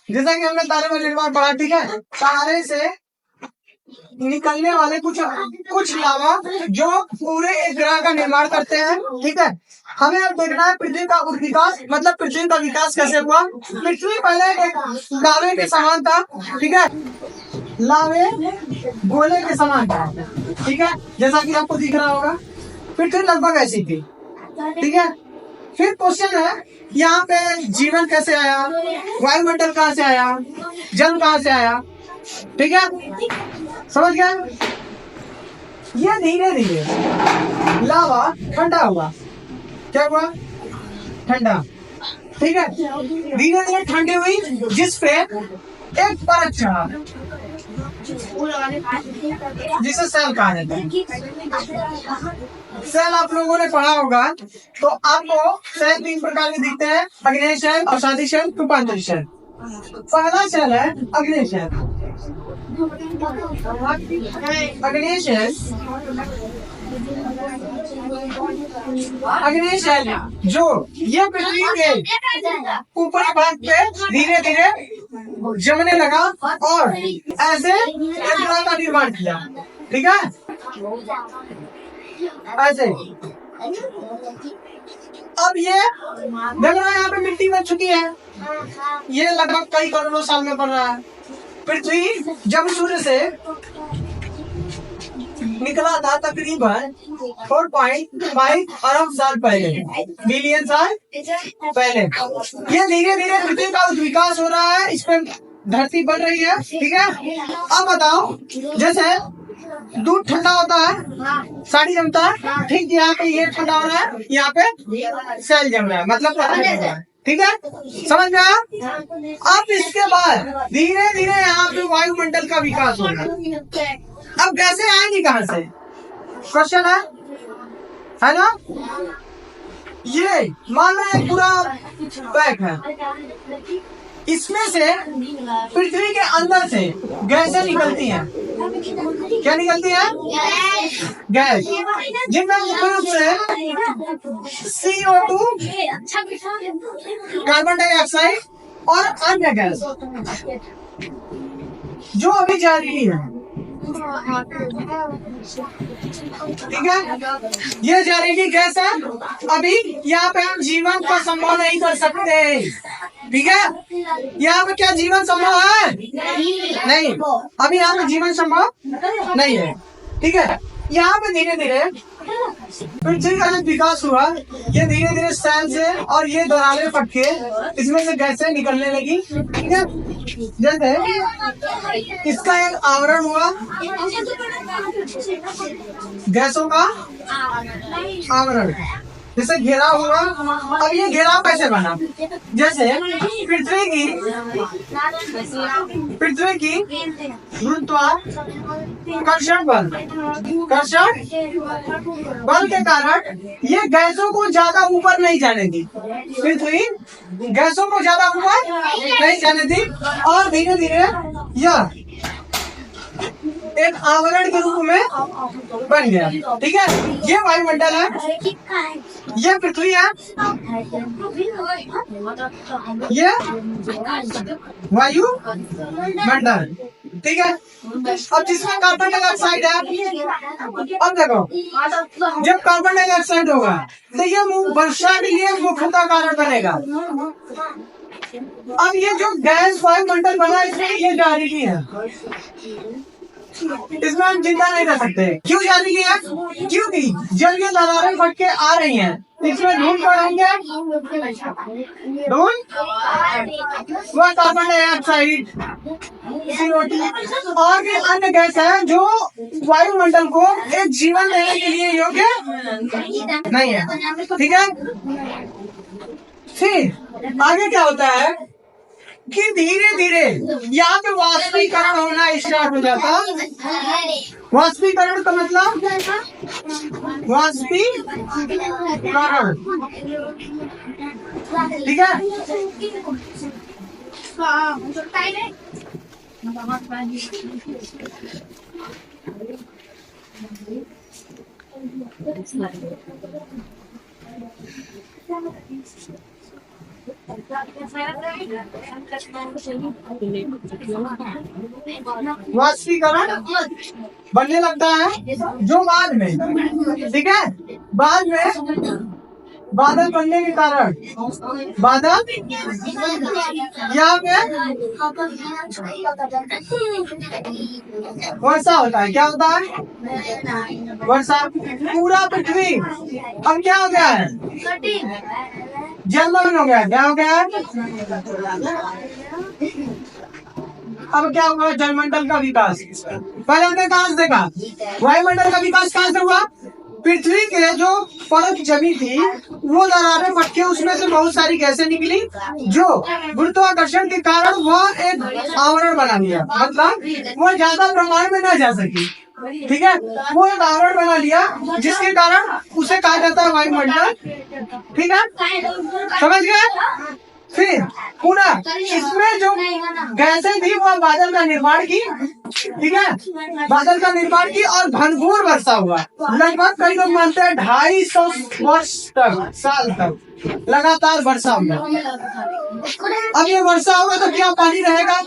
जैसा कि हमने तारे का निर्माण पढ़ा, ठीक है। तारे से निकलने वाले कुछ लावा जो पूरे एक ग्रह का निर्माण करते हैं, ठीक है। हमें अब देखना है पृथ्वी का विकास, मतलब पृथ्वी का विकास कैसे हुआ। पृथ्वी पहले एक लावे के समान था, ठीक है। लावे गोले के समान था, ठीक है, जैसा कि आपको दिख रहा होगा। पृथ्वी लगभग ऐसी थी, ठीक है। फिर क्वेश्चन है, यहाँ पे जीवन कैसे आया, वायुमंडल कहाँ से आया, जल कहाँ से आया, ठीक है, समझ गया। ये धीरे धीरे लावा ठंडा हुआ। क्या हुआ? ठंडा, ठीक है। धीरे धीरे ठंडी हुई, जिसपे एक परत चढ़ा, जिसे सेल कहा जाता है। सेल आप लोगों ने पढ़ा होगा, तो आपको सेल 3 प्रकार के दिखते हैं, अग्नेय सेल, अवसादी सेल, रूपांतरित सेल। पहला सेल है अग्नेय सेल। अग्नेय सेल, अग्नेय सेल जो ये पृथ्वी के ऊपरी भाग पे धीरे धीरे जमने लगा और ऐसे एक ग्रह का निर्माण किया, ठीक है। ऐसे अब ये देख रहे हैं, यहाँ पे मिट्टी बन चुकी है। ये लगभग कई करोड़ों साल में बन रहा है। पृथ्वी जब सूर्य से निकला था तकरीबन 4.5 अरब साल पहले, मिलियन साल पहले। ये धीरे धीरे पृथ्वी का विकास हो रहा है, इस पर धरती बढ़ रही है, ठीक है। अब बताओ, जैसे दूध ठंडा होता है, साड़ी जमता है, ठीक। यहाँ पे ये ठंडा हो रहा है, यहाँ पे सेल जम रहा है, मतलब ठीक है, समझ में आया। अब इसके बाद धीरे धीरे यहाँ पे वायुमंडल का विकास होगा। अब गैसें आएंगी कहाँ से, क्वेश्चन है ना। ये मान लो एक पूरा पैक है, इसमें से पृथ्वी के अंदर से गैसें निकलती हैं। क्या निकलती है? गैस, जिनमें मुख्य रूप से CO2, कार्बन डाइऑक्साइड और अन्य गैस जो अभी जहरीली है, ठीक है। ये जहरीली गैस है, अभी यहाँ पे हम जीवन का संभव नहीं कर सकते, ठीक है। यहाँ पे क्या जीवन संभव है? नहीं, अभी यहाँ पे जीवन संभव नहीं है, ठीक है। यहाँ पे धीरे धीरे पृथ्वी का जो विकास हुआ, ये धीरे धीरे सेल से और ये दरारें फट के इसमें से गैसें निकलने लगी, ठीक है। जैसे इसका एक आवरण हुआ, गैसों का आवरण, जैसे घेराव हुआ। अब ये घेराव कैसे बना? जैसे पृथ्वी की गुरुत्वाकर्षण बल के कारण ये गैसों को ज्यादा ऊपर नहीं जाने दी। पृथ्वी गैसों को ज्यादा ऊपर नहीं जाने दी और धीरे धीरे यह एक आवरण के रूप में बन गया, ठीक है। ये वायुमंडल है, ये पृथ्वी है, ये वायुमंडल, ठीक है। अब जिसमें कार्बन डाइऑक्साइड है, अब देखो, जब कार्बन डाइऑक्साइड होगा तो ये वर्षा के लिए मुख्यतः कारण बनेगा। अब ये जो गैस वायुमंडल बना, इसमें ये जहरीली है, इसमें हम जिंदा नहीं रह सकते। क्यों जहरीली है? क्योंकि जल की दरारें फट के आ रही हैं, इसमें धूल पड़ेंगे, धूल व कार्बन डाइऑक्साइड, CO2 और भी अन्य गैस है जो वायुमंडल को एक जीवन देने के लिए योग्य नहीं है, ठीक है। फिर आगे क्या होता है कि धीरे धीरे यहाँ पे वाष्पीकरण होना स्टार्ट हो जाता। वाष्पीकरण का मतलब वाष्पीकरण, ठीक है। वाष्पीकरण बनने लगता है जो बाद में, ठीक है, बाद में बादल बनने के कारण बादल यहाँ पे वर्षा होता है। क्या होता है? वर्षा। पूरा पृथ्वी अब क्या हो गया है? जलमग्न हो गया। क्या हो गया है? अब क्या हुआ? जलमंडल का विकास। पहले हमने कहाँ से देखा? वायुमंडल का विकास कहाँ से हुआ? पृथ्वी के जो परत जमी थी वो दरारें फट के उसमें से बहुत सारी गैसें निकली जो गुरुत्वाकर्षण के कारण वह एक आवरण बना लिया। मतलब वो ज्यादा प्रमाण में न जा सकी, ठीक है, वो एक आवरण बना लिया जिसके कारण उसे कहा जाता है वायुमंडल। ठीक है, समझ गए? फिर पुनः इसमें जो गैसें थी वो बादल का निर्माण की, ठीक है, बादल का निर्माण की और घनघोर वर्षा हुआ। लगभग कई लोग मानते हैं 250 वर्ष तक, साल तक लगातार वर्षा हुआ। अब ये वर्षा होगा तो क्या पानी रहेगा?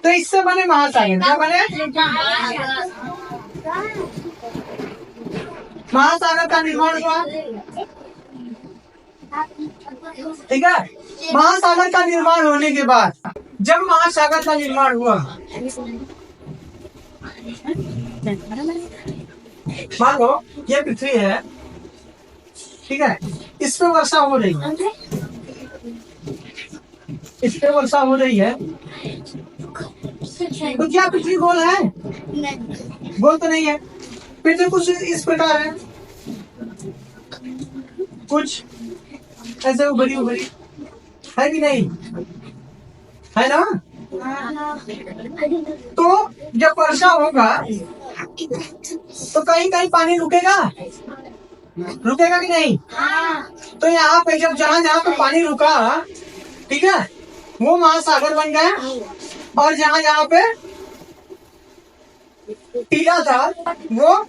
तो इससे बने महासागर। क्या बने? महासागर का निर्माण हुआ। ठीक है, महासागर का निर्माण होने के बाद जब महासागर का निर्माण हुआ, मान लो ये पृथ्वी है, ठीक है, इस पे वर्षा हो रही है, इस पे वर्षा हो रही है, तो क्या पृथ्वी गोल है? गोल तो नहीं है। पृथ्वी कुछ इस प्रकार है, कुछ ऐसे उभरी उभरी है कि नहीं? है ना? तो जब वर्षा होगा तो कहीं कहीं पानी रुकेगा, रुकेगा कि नहीं? तो यहाँ पे जब जहाँ जहाँ पे पानी रुका, ठीक है, वो महासागर बन गया और जहाँ जहाँ पे टीला था वो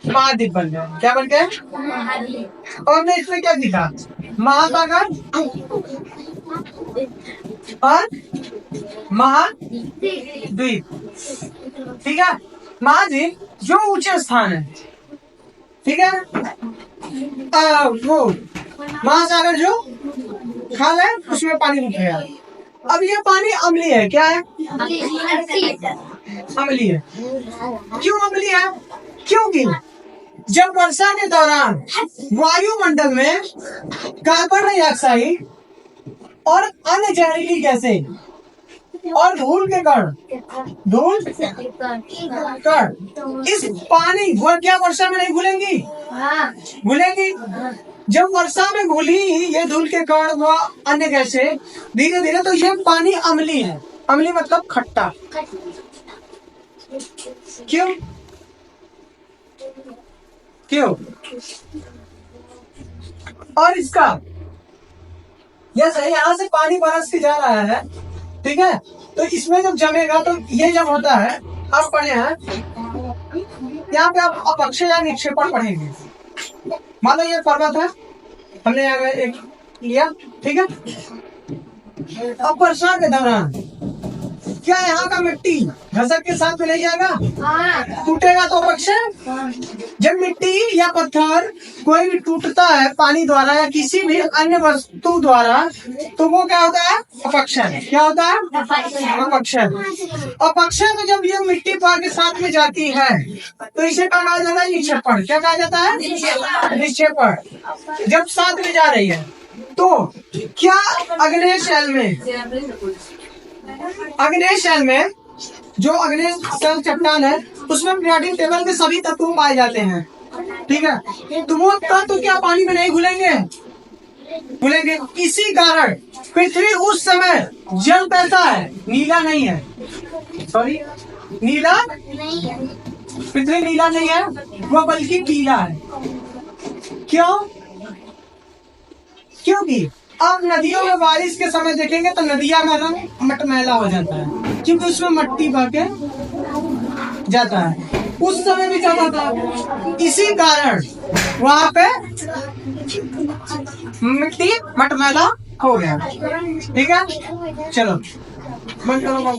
महाद्वीप बन गया। क्या बन गया? और मैं इसमें क्या दिखा? महासागर और महाद्वीप। ठीक है, महाद्वीप जो ऊंचे स्थान है, ठीक है, वो महासागर जो खाल है उसमें पानी रुकेगा। अब ये पानी अम्लीय है। क्या है? अम्लीय है। क्यों अम्लीय है? क्योंकि जब वर्षा के दौरान वायुमंडल में कार्बन डाइऑक्साइड और अन्य जहरीली गैसें और धूल के कण, धूल कण इस पानी वो क्या वर्षा में नहीं घुलेंगी? घुलेंगी। जब वर्षा में घुली ये धूल के कण व अन्य गैसें धीरे धीरे, तो ये पानी अम्लीय है। अम्लीय मतलब खट्टा। क्यों? क्यों? और इसका यहाँ से पानी बरस के जा रहा है, ठीक है, तो इसमें जब जमेगा तो ये जब होता है, आप पढ़े हैं यहाँ पे आप अपक्षय या निक्षेपण पढ़ेंगे। मान लो ये पर्वत है, हमने यहाँ एक लिया, ठीक है, अब वर्षा के दौरान क्या यहाँ का मिट्टी घसक के साथ में ले जाएगा? टूटेगा तो अपक्षय। जब मिट्टी या पत्थर कोई भी टूटता है पानी द्वारा या किसी भी अन्य वस्तु द्वारा, तो वो क्या होता है? अपक्षय। क्या होता है? अपक्षय। अपक्षय में जब ये मिट्टी पार के साथ में जाती है तो इसे कहा जाता है निक्षेपण। क्या कहा जाता है? निक्षेपण। जब साथ में जा रही है तो क्या अग्नेय शैल में, अग्नेय शैल में जो अग्नेय शैल चट्टान है उसमें पीरियोडिक टेबल के सभी तत्व पाए जाते हैं, ठीक है, तो वो तत्व क्या पानी में नहीं घुलेंगे? घुलेंगे। इसी कारण पृथ्वी उस समय जल कैसा है? नीला नहीं है। सॉरी, नीला, पृथ्वी नीला नहीं है, वो बल्कि पीला है। क्यों? क्योंकि अब नदियों में बारिश के समय देखेंगे तो नदियां का रंग मटमैला हो जाता है क्योंकि उसमें मट्टी बह के जाता है। उस समय भी जाता था, इसी कारण वहां पे मिट्टी मटमैला हो गया। ठीक है, चलो बंद करो।